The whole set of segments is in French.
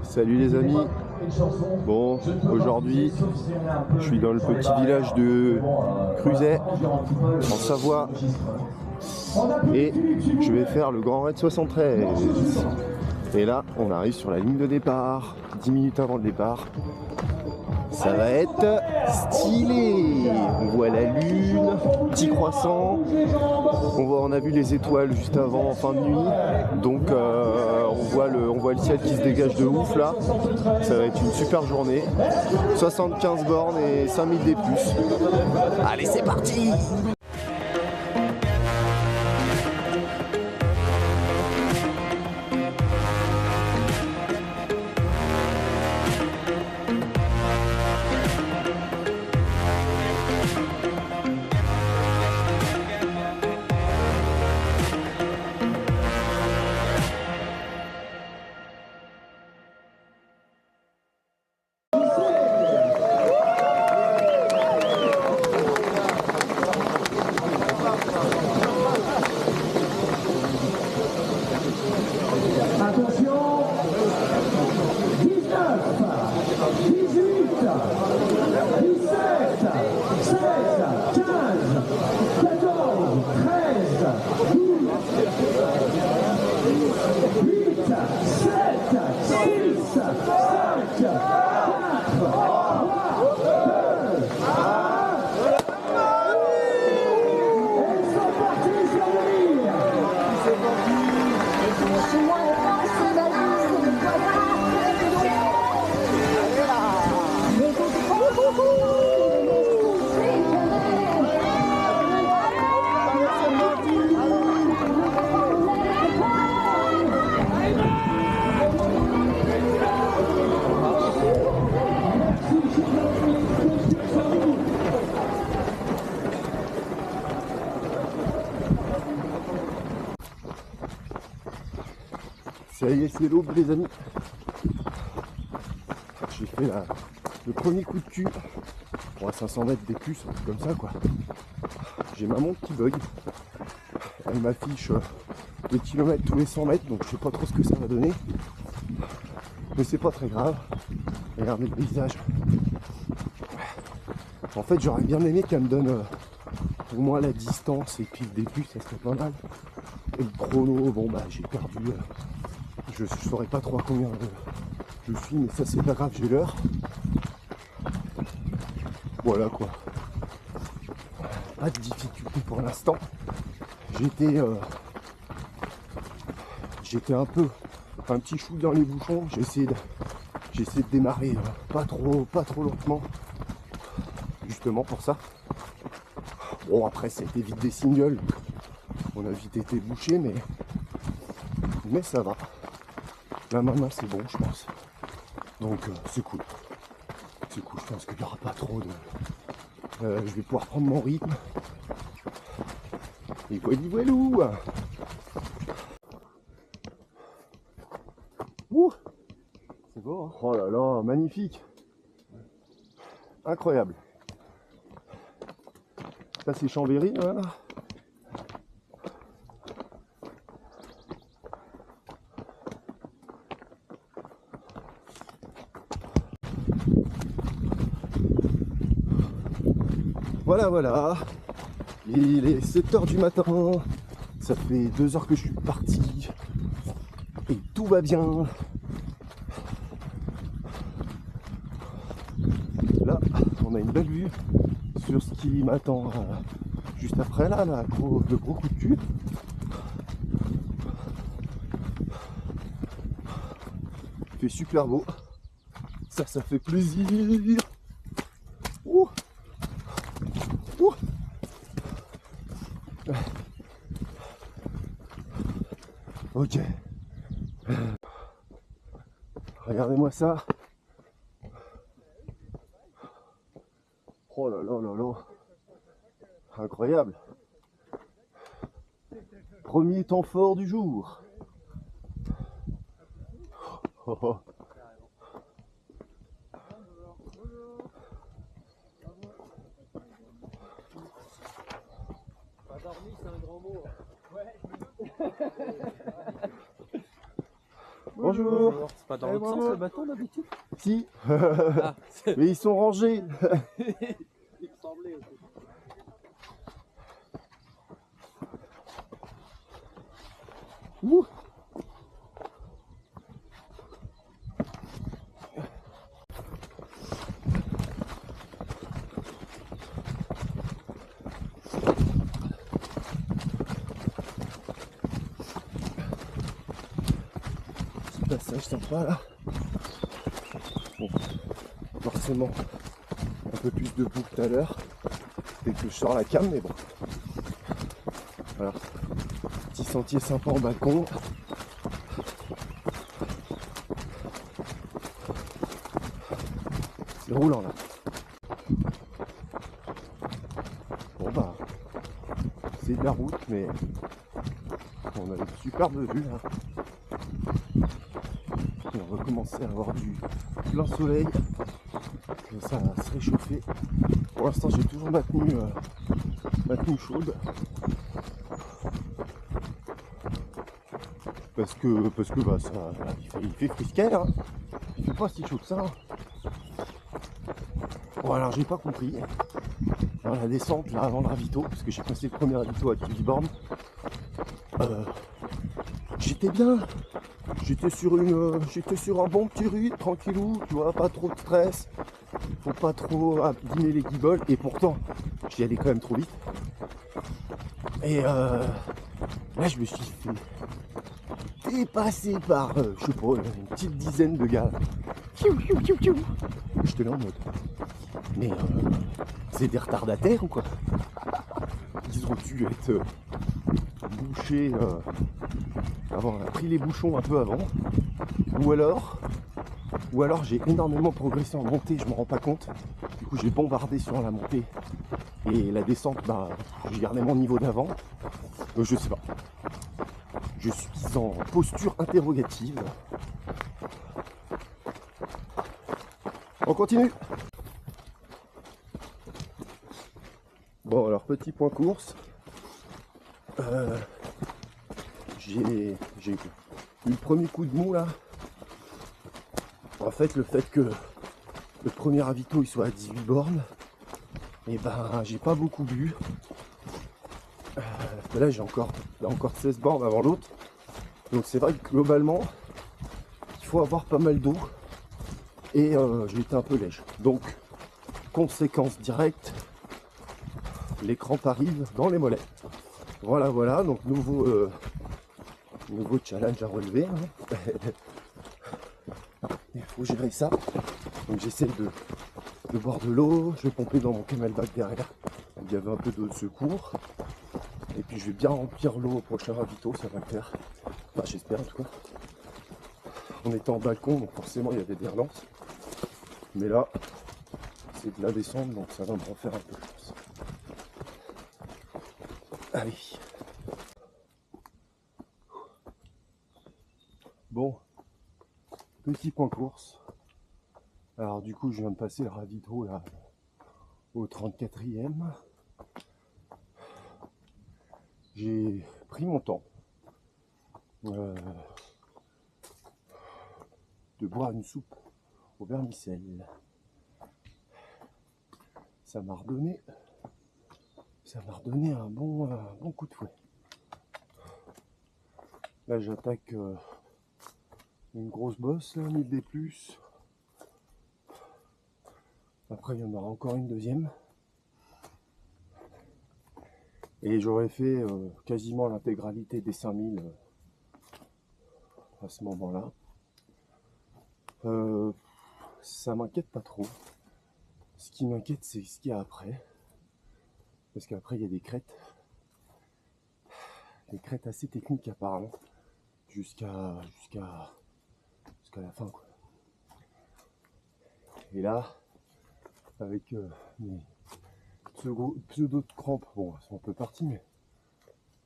Salut les amis. Bon, aujourd'hui, je suis dans le petit village de Cruzet, en Savoie, et je vais faire le Grand Raid 73. Et là, on arrive sur la ligne de départ, 10 minutes avant le départ. Ça va être stylé. On voit la lune, petit croissant. On a vu les étoiles juste avant, en fin de nuit. Donc on voit le ciel qui se dégage de ouf là. Ça va être une super journée. 75 bornes et 5000 des plus. Allez, c'est parti! Ça y est, c'est l'aube les amis. J'ai fait le premier coup de cul. Bon, à 500 mètres des plus, un truc comme ça quoi. J'ai ma montre qui bug. Elle m'affiche des kilomètres tous les 100 mètres, donc je sais pas trop ce que ça va donner. Mais c'est pas très grave. Regardez le paysage. En fait, j'aurais bien aimé qu'elle me donne au moins la distance et puis le début, ça serait pas mal. Et le chrono, bon bah j'ai perdu. Je saurais pas trop à combien je suis, mais ça c'est pas grave, j'ai l'heure. Voilà quoi. Pas de difficulté pour l'instant. J'étais un petit chou dans les bouchons. J'ai essayé de démarrer pas trop lentement. Justement pour ça. Bon après c'était vite des singles. On a vite été bouché mais ça va. Là maintenant c'est bon je pense. Donc c'est cool. C'est cool, je pense qu'il n'y aura pas trop de. Je vais pouvoir prendre mon rythme. Et voilou. Ouh, c'est beau hein. Oh là là, magnifique. Incroyable. Ça c'est Chambéry, voilà. Voilà. Il est 7h du matin. Ça fait 2 heures que je suis parti. Et tout va bien. Là, on a une belle vue sur ce qui m'attend juste après là, le gros coup de cul. Il fait super beau. Ça fait plaisir. Ouh. Ouh. Ok. Regardez-moi ça. Oh là là là là. Incroyable. Premier temps fort du jour. Oh, oh. Dormi, c'est un grand mot. Ouais, je me doute. Bonjour. C'est pas dans l'autre sens le bâton d'habitude? Si. Ah, Mais ils sont rangés. il me semblait aussi. Ouh. Petit passage sympa là. Bon, forcément un peu plus de boue que tout à l'heure dès que je sors la cam, mais bon. Voilà. Petit sentier sympa en balcon. C'est roulant là. Bon bah, c'est de la route, mais on a une superbe vue là. Et on va commencer à avoir du plein soleil. Et ça va se réchauffer. Pour l'instant, j'ai toujours ma tenue chaude. Parce que bah ça, il fait frisquet hein. Il fait pas si chaud que ça. Bon alors j'ai pas compris. Dans la descente là avant le ravito, parce que j'ai passé le premier ravito à Tuliborn. J'étais bien. J'étais sur un bon petit rythme, tranquillou, tu vois, pas trop de stress. Faut pas trop abîmer les guibolles. Et pourtant, j'y allais quand même trop vite. Et là je me suis fait dépassé par, je sais pas, une petite dizaine de gars. J'étais là en mode, mais c'est des retardataires ou quoi? Ils ont dû être bouchés, avoir pris les bouchons un peu avant. Ou alors j'ai énormément progressé en montée, je me rends pas compte. Du coup j'ai bombardé sur la montée. Et la descente, bah, j'ai gardé mon niveau d'avant. Je sais pas. Je suis en posture interrogative. On continue. Bon alors petit point course. J'ai eu le premier coup de mou là. En fait le fait que le premier ravito il soit à 18 bornes, et ben j'ai pas beaucoup bu. Là j'ai encore 16 bornes avant l'autre. Donc c'est vrai que globalement il faut avoir pas mal d'eau. Et j'ai été un peu léger. Donc conséquence directe, les crampes arrivent dans les mollets. Voilà, donc nouveau challenge à relever. Hein. Il faut gérer ça. Donc j'essaie de boire de l'eau, je vais pomper dans mon camelback derrière. Il y avait un peu d'eau de secours. Et puis je vais bien remplir l'eau au prochain ravito, ça va le faire. Enfin j'espère en tout cas. On était en balcon, donc forcément il y avait des relances. Mais là, c'est de la descente, donc ça va me refaire un peu, je pense. Allez. Bon, petit point course. Alors du coup, je viens de passer le ravito là au 34e. J'ai pris mon temps de boire une soupe au vermicelle. Ça m'a redonné un bon coup de fouet. Là j'attaque une grosse bosse, 1000 D+. Après il y en aura encore une deuxième. Et j'aurais fait quasiment l'intégralité des 5000 à ce moment-là. Ça m'inquiète pas trop. Ce qui m'inquiète, c'est ce qu'il y a après. Parce qu'après, il y a des crêtes. Des crêtes assez techniques apparemment. Jusqu'à la fin, quoi. Et là, avec mes pseudo de crampes, bon, elles sont un peu parties, mais.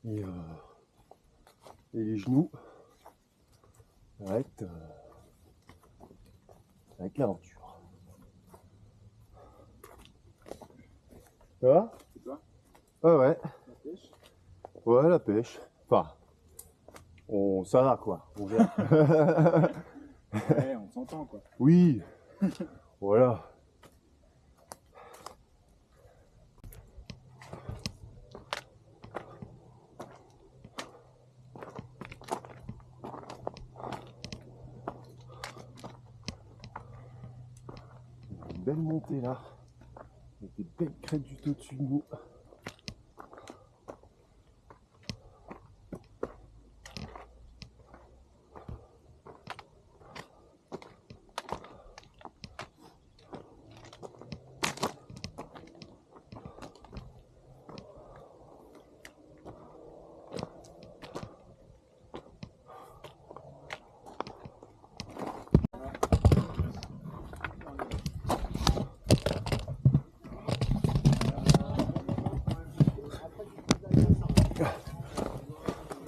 Et les genoux, ça va être l'aventure. Ça va? C'est toi? Ah ouais. La pêche? Ouais, la pêche. Enfin, Ça va quoi, on verra. Ouais, on s'entend quoi. Oui, voilà. Une belle montée là, avec des belles crêtes juste au-dessus de nous.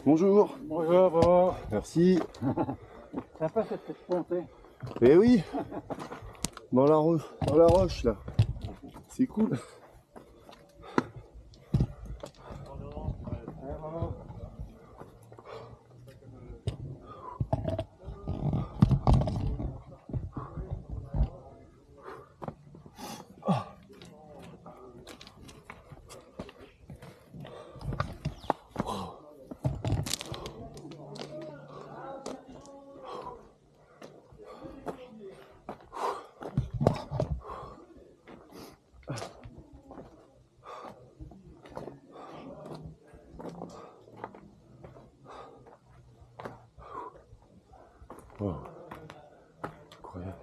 Bonjour. Bonjour, bonjour. Merci. Sympa cette petite montée. Eh oui, dans la roche là, c'est cool. Oh. Incroyable.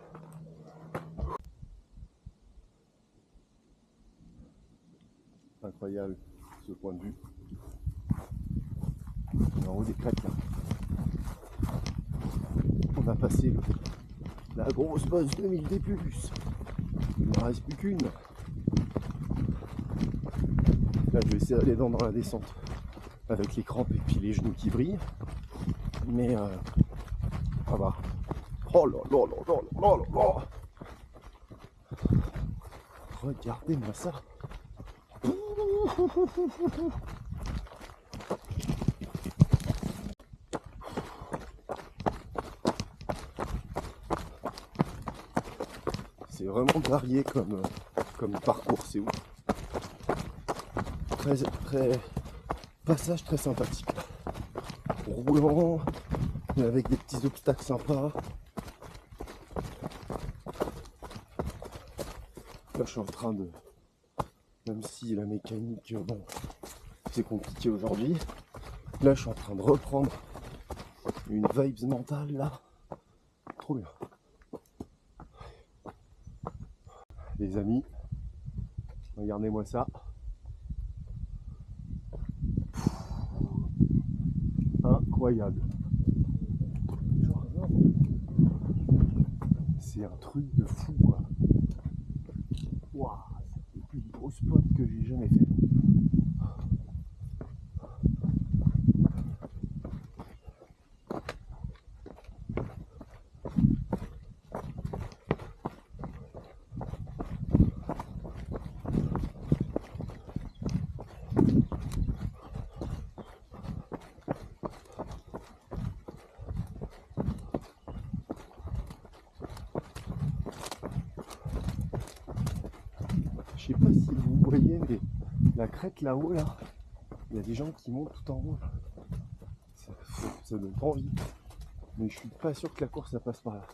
Incroyable ce point de vue. En haut des crêtes là. On a passé la grosse bosse de 1000 D+. Il ne reste plus qu'une. Là je vais serrer les dents dans la descente avec les crampes et puis les genoux qui brillent. Mais ça va. Oh là là là là là là là. Regardez-moi ça. C'est vraiment varié comme parcours, c'est ouf. Très passage très sympathique. Roulant, mais avec des petits obstacles sympas. Là je suis en train de, même si la mécanique, bon, c'est compliqué aujourd'hui, là je suis en train de reprendre une vibes mentale là, trop bien. Les amis, regardez-moi ça. Incroyable. C'est un truc de fou quoi. Waouh, c'est le plus gros spot que j'ai jamais fait. Je sais pas si vous voyez, mais la crête là-haut, là, il y a des gens qui montent tout en haut. Là. Ça donne pas envie. Mais je suis pas sûr que la course ça passe par là.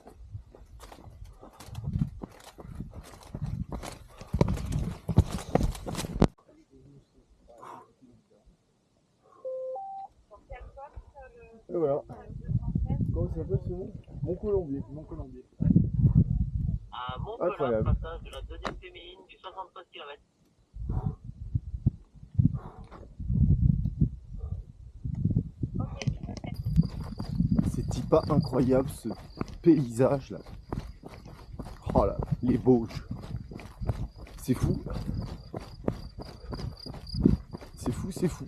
Et voilà. Comment ça s'appelle ce nom? Mont-Colombier. Mont-Colombier. À Mont-Colombier, Incroyable. passage de la deuxième féminine du 73 km. C'est pas incroyable ce paysage là. Oh là, les Bauges. C'est fou. C'est fou, c'est fou.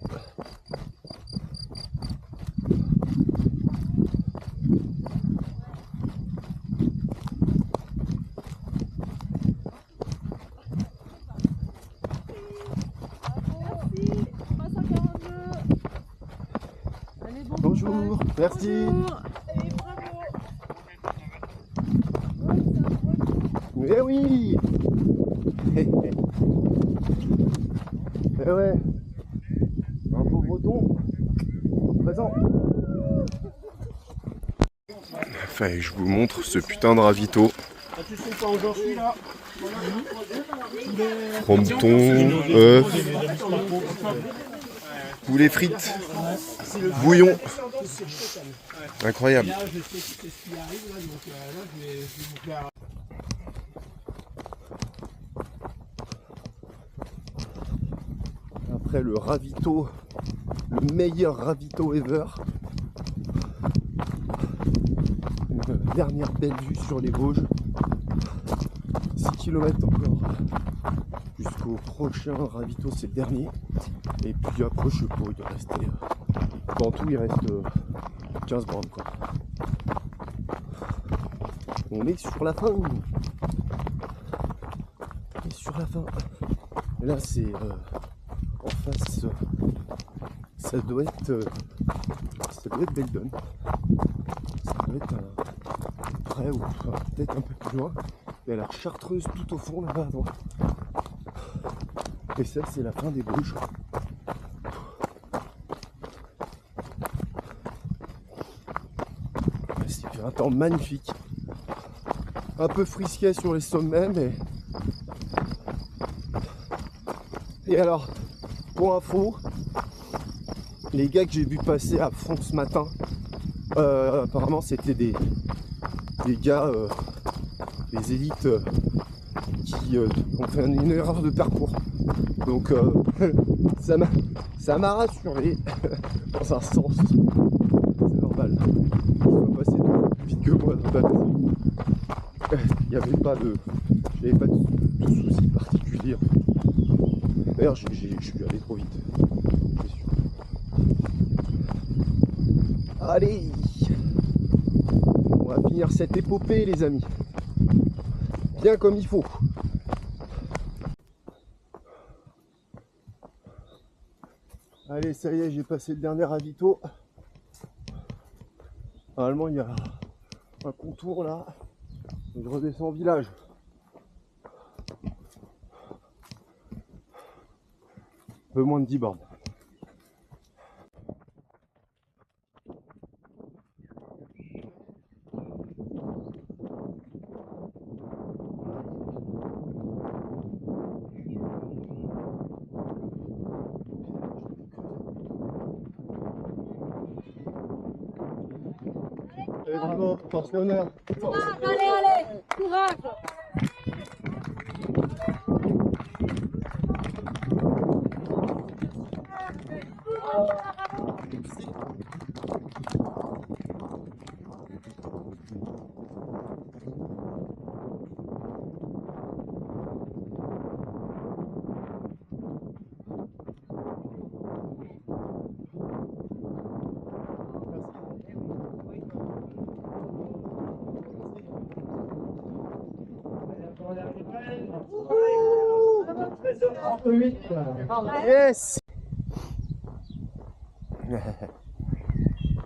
Bonjour, merci. Eh oui. Eh ouais. Un beau breton présent. Enfin, je vous montre ce putain de ravito. Frometon, œufs, poulet frites, bouillon. Incroyable. Après le ravito, le meilleur ravito ever. Une dernière belle vue sur les Vosges. 6 km encore jusqu'au prochain ravito, c'est le dernier. Et puis après je sais pas, il reste en tout il reste 15 bornes quoi. On est sur la fin. On est sur la fin. Et là c'est en face, ça doit être Beldon. Ça doit être près ou peut-être un peu plus loin. Il y a la Chartreuse tout au fond là-bas à droite. Et ça c'est la fin des Vosges. C'est un temps magnifique. Un peu frisquet sur les sommets mais... Et alors, pour info, les gars que j'ai vu passer à fond ce matin, apparemment c'était des gars, des élites qui ont fait une erreur de parcours. Donc ça m'a rassuré dans un sens. C'est normal. Ils sont passés plus vite que moi dans la maison. Il n'y avait pas de soucis particuliers. D'ailleurs, je suis allé trop vite. C'est sûr. Allez, on va finir cette épopée, les amis. Bien comme il faut. Allez, ça y est, j'ai passé le dernier ravito. Normalement, il y a un contour là. Et je redescends au village. Un peu moins de 10 bornes. Et bravo, force l'honneur. Courage, allez, courage. Yes.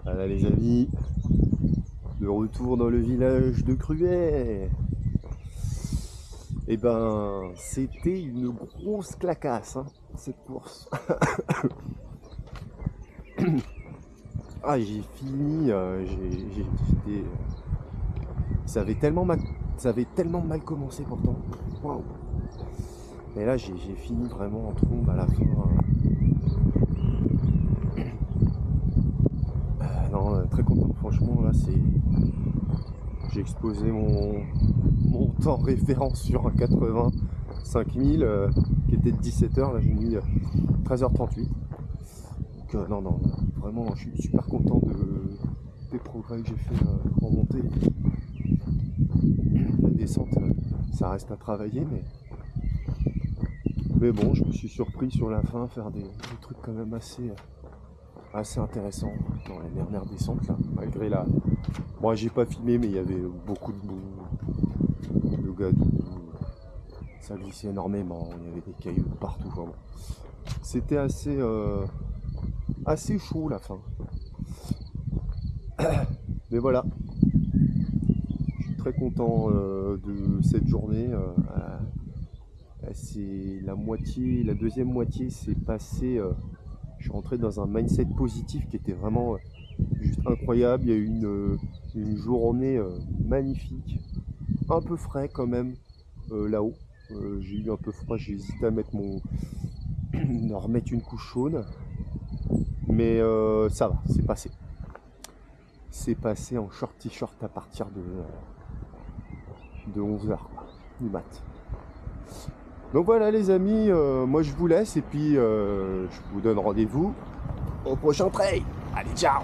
Voilà les amis, de retour dans le village de Cruet. Et ben c'était une grosse clacasse hein, cette course. Ah j'ai fini, ça avait tellement mal commencé pourtant. Wow. Et là j'ai fini vraiment en trombe à la fin. Non, très content, franchement là j'ai exposé mon temps référence sur un 85 000 qui était de 17h, là j'ai mis 13h38. Donc non, vraiment je suis super content des progrès que j'ai fait en montée. La descente, ça reste à travailler, mais bon, je me suis surpris sur la fin à faire des trucs quand même assez intéressants dans les dernières descentes là, malgré la... Moi j'ai pas filmé, mais il y avait beaucoup de boue, de gadou, ça glissait énormément, il y avait des cailloux partout, vraiment. C'était assez chaud la fin. Mais voilà. Je suis très content de cette journée. C'est la moitié, la deuxième moitié s'est passée. Je suis rentré dans un mindset positif qui était vraiment juste incroyable. Il y a eu une journée magnifique, un peu frais quand même là-haut. J'ai eu un peu froid, j'ai hésité à mettre à remettre une couche chaude, mais ça va, c'est passé. C'est passé en short t-shirt à partir de 11h du mat. Donc voilà les amis, moi je vous laisse et puis je vous donne rendez-vous au prochain trail. Allez, ciao!